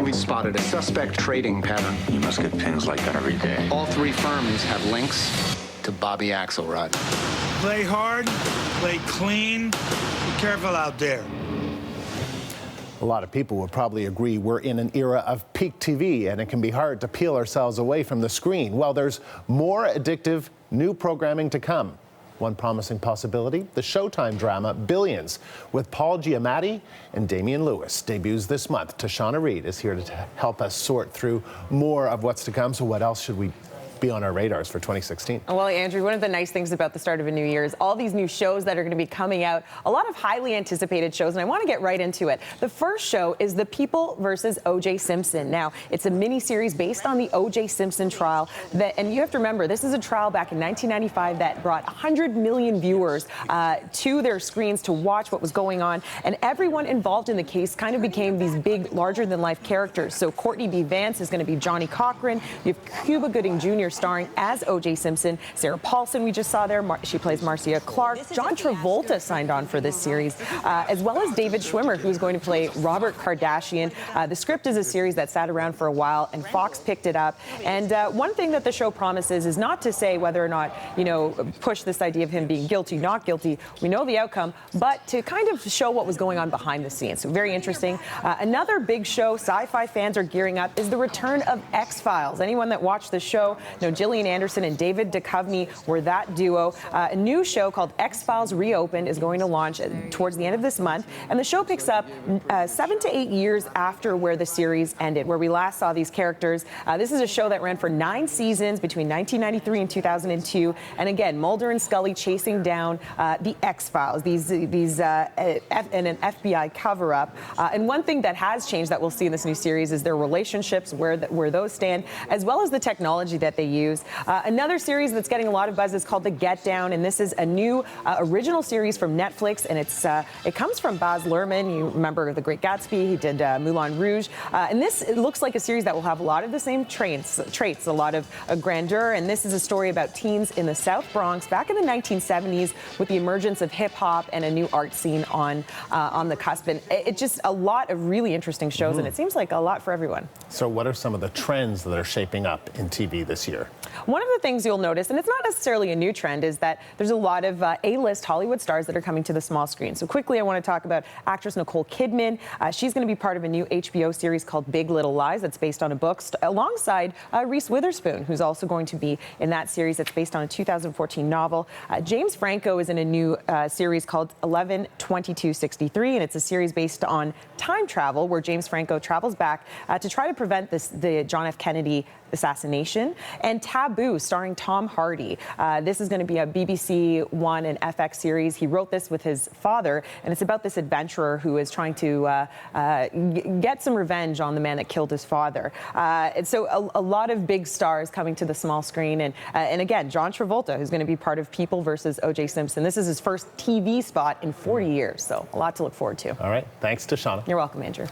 We spotted a suspect trading pattern. You must get pings like that every day. All three firms have links to Bobby Axelrod. Play hard, play clean. Be careful out there. A lot of people would probably agree we're in an era of peak TV, and it can be hard to peel ourselves away from the screen. Well, there's more addictive new programming to come. One promising possibility, the Showtime drama Billions with Paul Giamatti and Damian Lewis debuts this month. Tashauna Reid is here to help us sort through more of what's to come. So what else should we be on our radars for 2016? Well, Andrew, one of the nice things about the start of a new year is all these new shows that are going to be coming out, a lot of highly anticipated shows, and I want to get right into it. The first show is The People versus Oj Simpson. Now, it's a mini-series based on the Oj Simpson trial, and you have to remember, this is a trial back in 1995 that brought 100 million viewers to their screens to watch what was going on, and everyone involved in the case kind of became these big, larger-than-life characters. So Courtney B. Vance is going to be Johnny Cochran. You have Cuba Gooding Jr. starring as Oj Simpson. Sarah Paulson, we just saw there. She plays Marcia Clark. John Travolta signed on for this series, as well as David Schwimmer, who's going to play Robert Kardashian. The script is a series that sat around for a while, and Fox picked it up. And one thing that the show promises is not to say whether or not, push this idea of him being guilty, not guilty. We know the outcome, but to kind of show what was going on behind the scenes. So very interesting. Another big show sci-fi fans are gearing up is the return of X-Files. Anyone that watched the show, Gillian Anderson and David Duchovny were that duo. A new show called X-Files Reopened is going to launch towards the end of this month, and the show picks up 7 to 8 years after where the series ended, where we last saw these characters. This is a show that ran for 9 seasons between 1993 and 2002, and again, Mulder and Scully chasing down the X-Files, these in an FBI cover-up. And one thing that has changed that we'll see in this new series is their relationships, where those stand, as well as the technology that they use. Another series that's getting a lot of buzz is called The Get Down, and this is a new original series from Netflix, and it comes from Baz Luhrmann. You remember The Great Gatsby. He did Moulin Rouge, and it looks like a series that will have a lot of the same traits, a lot of grandeur, and this is a story about teens in the South Bronx back in the 1970s with the emergence of hip-hop and a new art scene on the cusp, and it's just a lot of really interesting shows, and it seems like a lot for everyone. So what are some of the trends that are shaping up in TV this year? One of the things you'll notice, and it's not necessarily a new trend, is that there's a lot of A-list Hollywood stars that are coming to the small screen. So quickly, I want to talk about actress Nicole Kidman. She's going to be part of a new HBO series called Big Little Lies that's based on a book, alongside Reese Witherspoon, who's also going to be in that series that's based on a 2014 novel. James Franco is in a new series called 11/22/63, and it's a series based on time travel, where James Franco travels back to try to prevent the John F. Kennedy assassination. And Taboo, starring Tom Hardy. This is going to be a BBC One and FX series. He wrote this with his father, and it's about this adventurer who is trying to get some revenge on the man that killed his father. And so a lot of big stars coming to the small screen, and again, John Travolta, who's going to be part of People versus Oj Simpson. This is his first TV spot in 40 years, so a lot to look forward to. All right, thanks, Tashauna. You're welcome, Andrew.